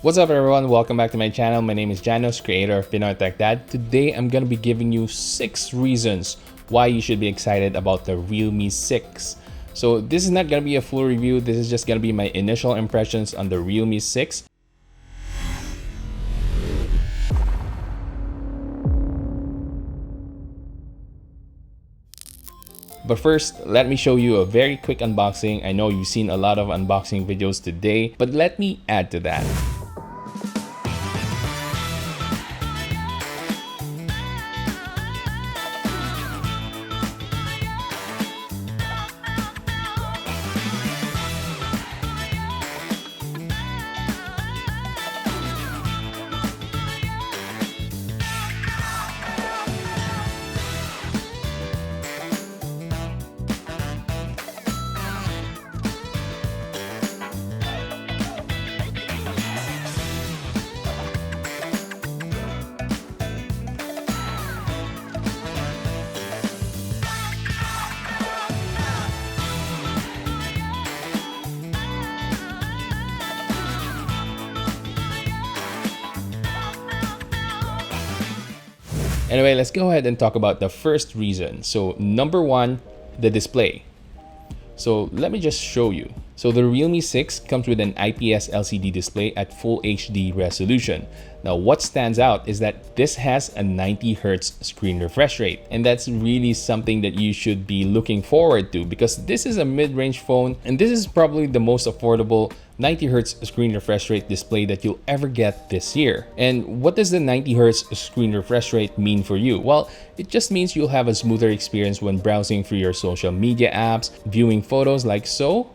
What's up everyone, welcome back to my channel. My name is Janos, creator of Pinoy Techdad. Today I'm going to be giving you 6 reasons why you should be excited about the Realme 6. So this is not going to be a full review, this is just going to be my initial impressions on the Realme 6. But first, let me show you a very quick unboxing. I know you've seen a lot of unboxing videos today, but let me add to that. Anyway, let's go ahead and talk about the first reason. So number 1, the display. So let me just show you. So the Realme 6 comes with an IPS LCD display at full HD resolution. Now what stands out is that this has a 90 Hz screen refresh rate, and that's really something that you should be looking forward to because this is a mid-range phone and this is probably the most affordable 90 Hz screen refresh rate display that you'll ever get this year. And what does the 90 Hz screen refresh rate mean for you? Well, it just means you'll have a smoother experience when browsing through your social media apps, viewing photos like so.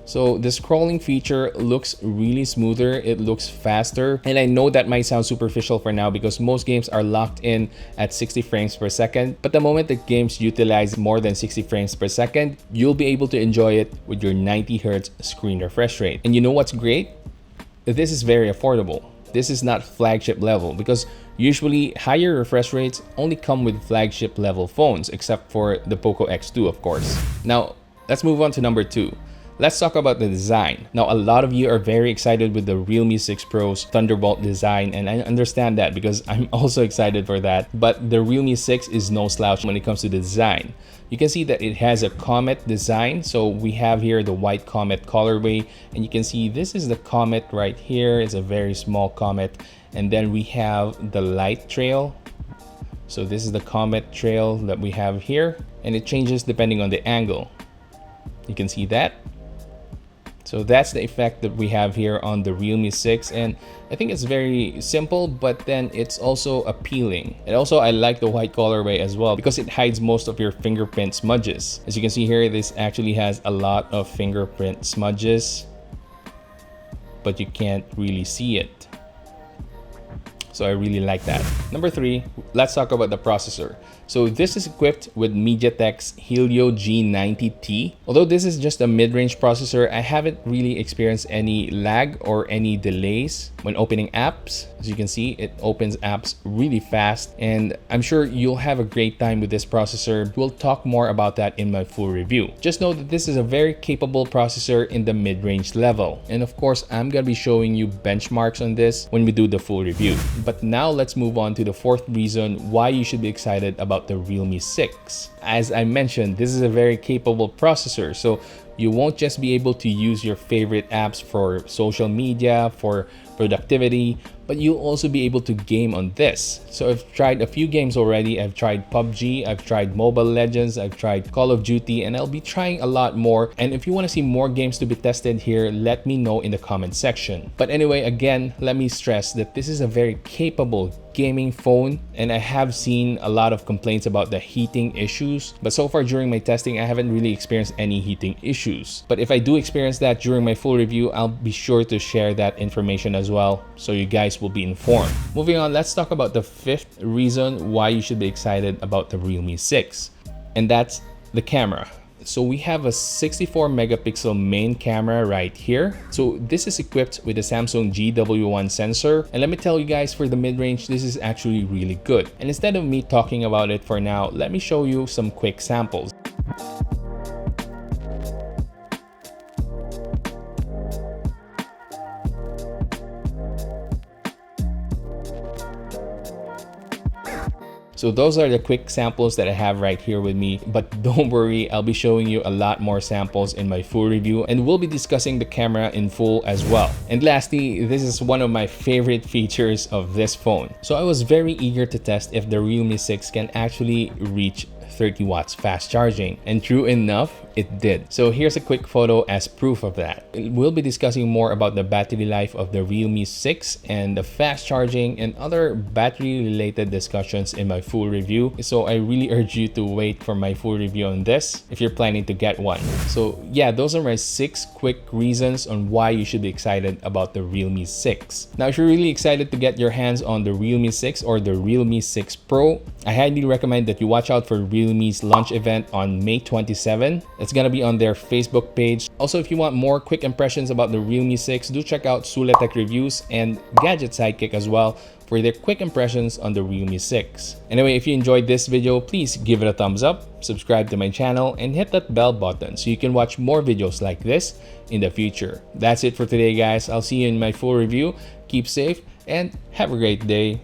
So the scrolling feature looks really smoother, it looks faster, and I know that might sound superficial for now because most games are locked in at 60 frames per second, but the moment that games utilize more than 60 frames per second, you'll be able to enjoy it with your 90 Hz screen refresh rate. And you know what's great? This is very affordable. This is not flagship level because usually higher refresh rates only come with flagship level phones, except for the Poco X2 of course. Now let's move on to number 2. Let's talk about the design. Now, a lot of you are very excited with the Realme 6 Pro's Thunderbolt design, and I understand that because I'm also excited for that. But the Realme 6 is no slouch when it comes to the design. You can see that it has a comet design. So we have here the white comet colorway, and you can see this is the comet right here. It's a very small comet. And then we have the light trail. So this is the comet trail that we have here, and it changes depending on the angle. You can see that. So that's the effect that we have here on the Realme 6, and I think it's very simple, but then it's also appealing. And also I like the white colorway as well because it hides most of your fingerprint smudges. As you can see here, this actually has a lot of fingerprint smudges, but you can't really see it. So I really like that. Number 3, let's talk about the processor. So this is equipped with MediaTek's Helio G90T. Although this is just a mid-range processor, I haven't really experienced any lag or any delays when opening apps. As you can see, it opens apps really fast, and I'm sure you'll have a great time with this processor. We'll talk more about that in my full review. Just know that this is a very capable processor in the mid-range level. And of course, I'm gonna be showing you benchmarks on this when we do the full review. But now let's move on to the 4th reason why you should be excited about the Realme 6. As I mentioned, this is a very capable processor, so you won't just be able to use your favorite apps for social media, for productivity, but you'll also be able to game on this. So I've tried a few games already. I've tried PUBG, I've tried Mobile Legends, I've tried Call of Duty, and I'll be trying a lot more. And if you want to see more games to be tested here, let me know in the comment section. But anyway, again, let me stress that this is a very capable gaming phone, and I have seen a lot of complaints about the heating issues, but so far during my testing I haven't really experienced any heating issues. But if I do experience that during my full review, I'll be sure to share that information as well, so you guys will be informed. Moving on, let's talk about the 5th reason why you should be excited about the Realme 6, and that's the camera. So we have a 64 megapixel main camera right here. So this is equipped with a Samsung GW1 sensor. And let me tell you guys, for the mid-range, this is actually really good. And instead of me talking about it for now, let me show you some quick samples. So those are the quick samples that I have right here with me, but don't worry, I'll be showing you a lot more samples in my full review, and we'll be discussing the camera in full as well. And lastly, this is one of my favorite features of this phone. So I was very eager to test if the Realme 6 can actually reach 30 watts fast charging, and true enough, it did. So here's a quick photo as proof of that. We'll be discussing more about the battery life of the Realme 6 and the fast charging and other battery related discussions in my full review. So I really urge you to wait for my full review on this if you're planning to get one. So yeah, those are my 6 quick reasons on why you should be excited about the Realme 6. Now, if you're really excited to get your hands on the Realme 6 or the Realme 6 Pro, I highly recommend that you watch out for Realme's launch event on May 27. It's gonna be on their Facebook page. Also, if you want more quick impressions about the Realme 6, do check out Sula Tech Reviews and Gadget Sidekick as well for their quick impressions on the Realme 6. Anyway, if you enjoyed this video, please give it a thumbs up, subscribe to my channel, and hit that bell button so you can watch more videos like this in the future. That's it for today, guys. I'll see you in my full review. Keep safe and have a great day.